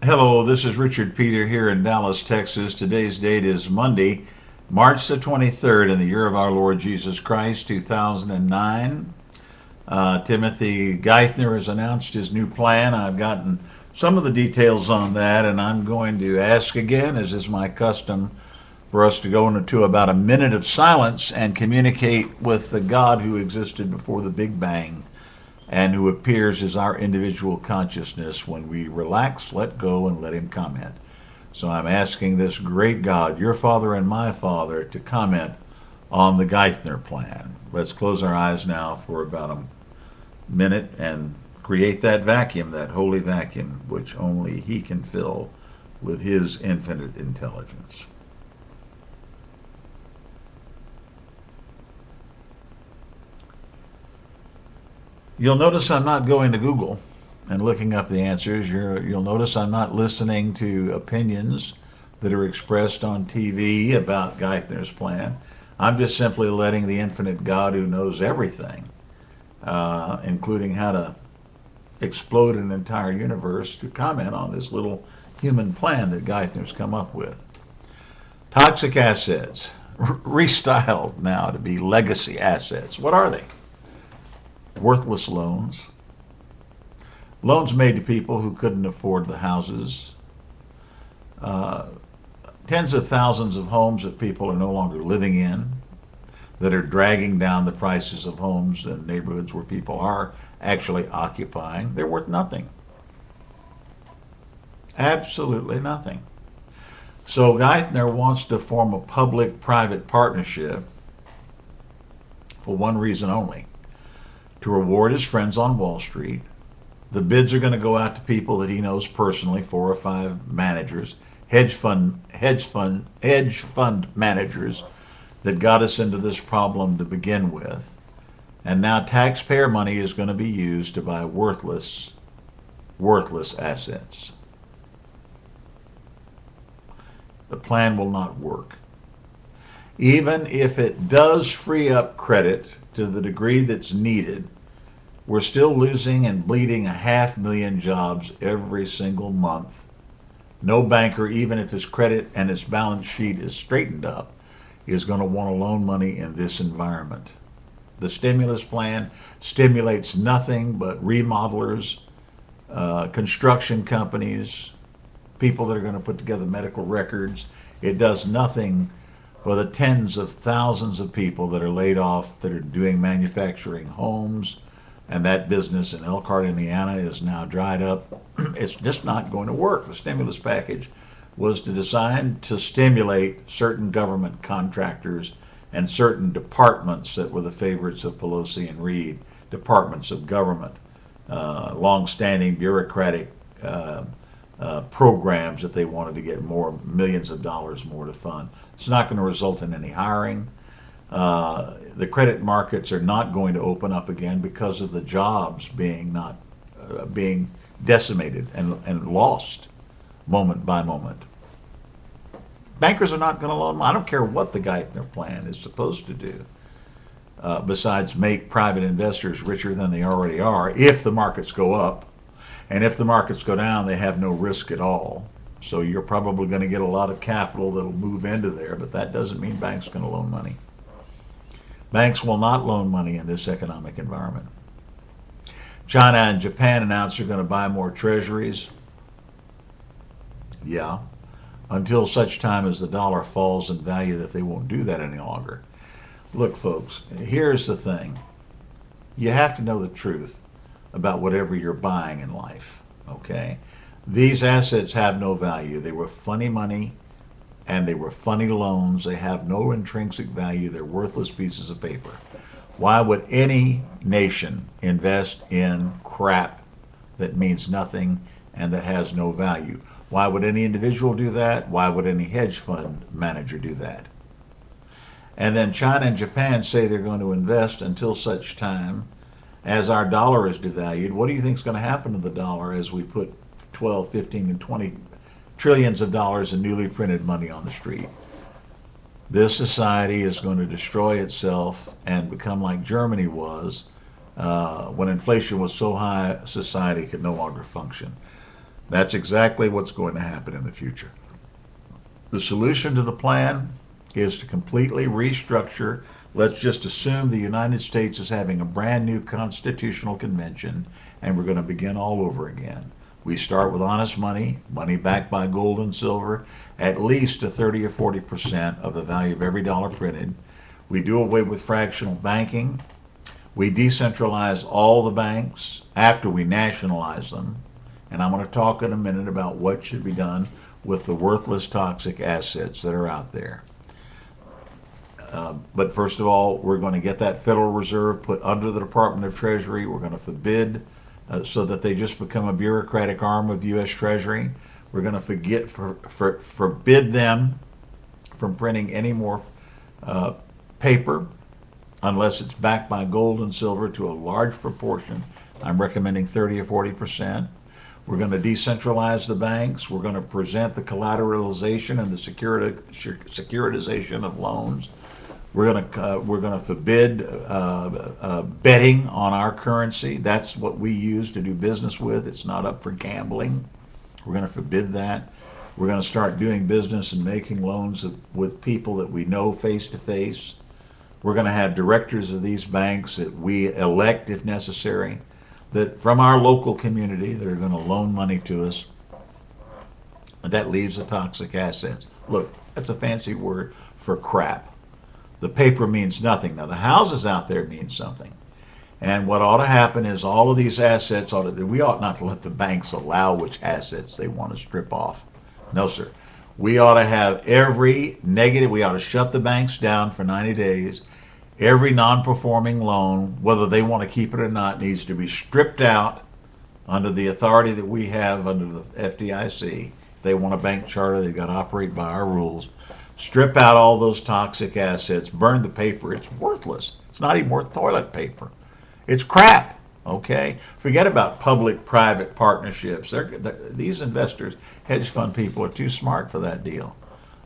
Hello, this is Richard Peter here in Dallas, Texas. Today's date is Monday, March the 23rd in the year of our Lord Jesus Christ, 2009. Timothy Geithner has announced his new plan. I've gotten some of the details on that, and I'm going to ask again, as is my custom, for us to go into about a minute of silence and communicate with the God who existed before the Big Bang and who appears as our individual consciousness when we relax, let go, and let him comment. So I'm asking this great God, your Father and my Father, to comment on the Geithner plan. Let's close our eyes now for about a minute and create that vacuum, that holy vacuum, which only he can fill with his infinite intelligence. You'll notice I'm not going to Google and looking up the answers. You'll notice I'm not listening to opinions that are expressed on TV about Geithner's plan. I'm just simply letting the infinite God who knows everything, including how to explode an entire universe, to comment on this little human plan that Geithner's come up with. Toxic assets, restyled now to be legacy assets. What are they? Worthless loans. Loans made to people who couldn't afford the houses. Tens of thousands of homes that people are no longer living in, that are dragging down the prices of homes in neighborhoods where people are actually occupying. They're worth nothing. Absolutely nothing. So Geithner wants to form a public-private partnership for one reason only: to reward his friends on Wall Street. The bids are going to go out to people that he knows personally, 4 or 5 managers, hedge fund managers that got us into this problem to begin with. And now taxpayer money is going to be used to buy worthless assets. The plan will not work. Even if it does free up credit to the degree that's needed, we're still losing and bleeding 500,000 jobs every single month. No banker, even if his credit and his balance sheet is straightened up, is going to want to loan money in this environment. The stimulus plan stimulates nothing but remodelers, construction companies, people that are going to put together medical records. It does nothing for the tens of thousands of people that are laid off, that are doing manufacturing homes, and that business in Elkhart, Indiana is now dried up. It's just not going to work. The stimulus package was designed to stimulate certain government contractors and certain departments that were the favorites of Pelosi and Reid, departments of government, long-standing bureaucratic programs that they wanted to get more millions of dollars more to fund. It's not going to result in any hiring. The credit markets are not going to open up again because of the jobs being decimated and lost moment by moment. Bankers are not going to loan money. I don't care what the Geithner plan is supposed to do, besides make private investors richer than they already are. If the markets go up, and if the markets go down, they have no risk at all. So you're probably going to get a lot of capital that'll move into there, but that doesn't mean banks are going to loan money. Banks will not loan money in this economic environment. China and Japan announced they're going to buy more treasuries. Yeah, until such time as the dollar falls in value that they won't do that any longer. Look, folks, here's the thing. You have to know the truth about whatever you're buying in life, okay? These assets have no value. They were funny money, and they were funny loans. They have no intrinsic value. They're worthless pieces of paper. Why would any nation invest in crap that means nothing and that has no value? Why would any individual do that? Why would any hedge fund manager do that? And then China and Japan say they're going to invest until such time as our dollar is devalued. What do you think is going to happen to the dollar as we put 12, 15, and 20 trillions of dollars in newly printed money on the street? This society is going to destroy itself and become like Germany was when inflation was so high society could no longer function. That's exactly what's going to happen in the future. The solution to the plan is to completely restructure. Let's just assume the United States is having a brand new constitutional convention and we're going to begin all over again. We start with honest money, money backed by gold and silver, at least to 30 or 40% of the value of every dollar printed. We do away with fractional banking. We decentralize all the banks after we nationalize them. And I'm going to talk in a minute about what should be done with the worthless, toxic assets that are out there. But first of all, we're going to get that Federal Reserve put under the Department of Treasury. We're going to forbid so that they just become a bureaucratic arm of U.S. Treasury. We're going to forbid them from printing any more paper unless it's backed by gold and silver to a large proportion. I'm recommending 30 or 40%. We're going to decentralize the banks. We're going to present the collateralization and the securitization of loans. We're going to forbid betting on our currency. That's what we use to do business with. It's not up for gambling. We're going to forbid that. We're going to start doing business and making loans with people that we know face to face. We're going to have directors of these banks that we elect if necessary, that from our local community that are going to loan money to us. That leaves the toxic assets. Look, that's a fancy word for crap. The paper means nothing. Now, the houses out there mean something. And what ought to happen is all of these assets, we ought not to let the banks allow which assets they want to strip off. No, sir. We ought to have every negative, we ought to shut the banks down for 90 days. Every non-performing loan, whether they want to keep it or not, needs to be stripped out under the authority that we have under the FDIC. If they want a bank charter, they've got to operate by our rules. Strip out all those toxic assets, burn the paper. It's worthless. It's not even worth toilet paper. It's crap, okay? Forget about public-private partnerships. These investors, hedge fund people, are too smart for that deal.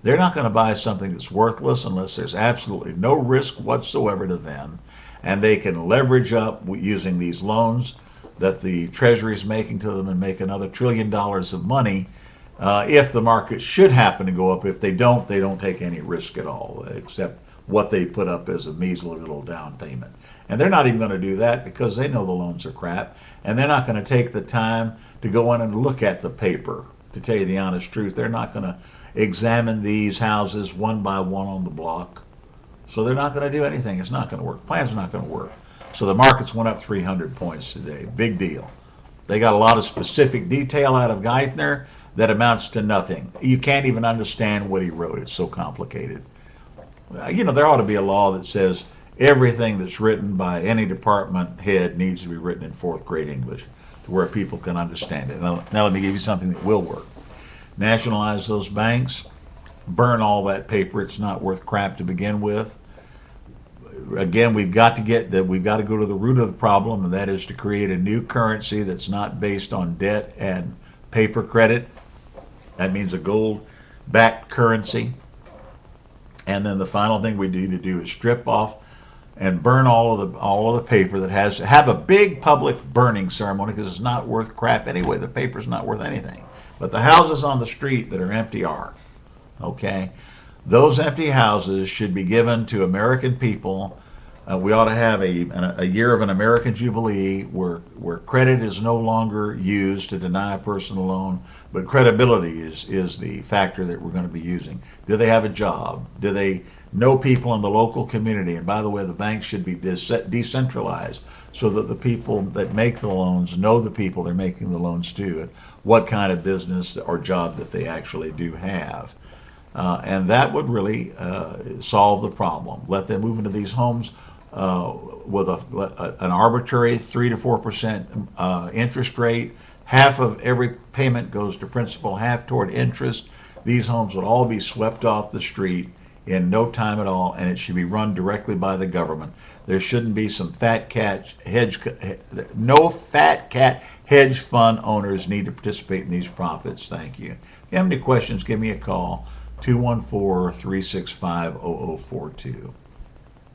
They're not going to buy something that's worthless unless there's absolutely no risk whatsoever to them, and they can leverage up using these loans that the Treasury is making to them and make another $1 trillion of money if the market should happen to go up. If they don't take any risk at all, except what they put up as a measly little down payment. And they're not even going to do that because they know the loans are crap, and they're not going to take the time to go in and look at the paper. To tell you the honest truth, they're not going to examine these houses one by one on the block. So they're not going to do anything. It's not going to work. Plans are not going to work. So the markets went up 300 points today. Big deal. They got a lot of specific detail out of Geithner that amounts to nothing. You can't even understand what he wrote. It's so complicated. There ought to be a law that says everything that's written by any department head needs to be written in fourth grade English to where people can understand it. Now let me give you something that will work. Nationalize those banks, burn all that paper. It's not worth crap to begin with. Again, we've got to go to the root of the problem, and that is to create a new currency that's not based on debt and paper credit. That means a gold-backed currency. And then the final thing we need to do is strip off and burn all of the paper that have a big public burning ceremony, because it's not worth crap anyway. The paper's not worth anything. But the houses on the street that are empty are. Okay? Those empty houses should be given to American people. We ought to have a year of an American Jubilee where credit is no longer used to deny a person a loan, but credibility is the factor that we're going to be using. Do they have a job? Do they know people in the local community? And by the way, the banks should be decentralized so that the people that make the loans know the people they're making the loans to and what kind of business or job that they actually do have. And that would really solve the problem. Let them move into these homes with an arbitrary 3 to 4% interest rate. Half of every payment goes to principal, half toward interest. These homes would all be swept off the street in no time at all, and it should be run directly by the government. There shouldn't be some no fat cat hedge fund owners need to participate in these profits. Thank you. If you have any questions, give me a call, 214-365-0042.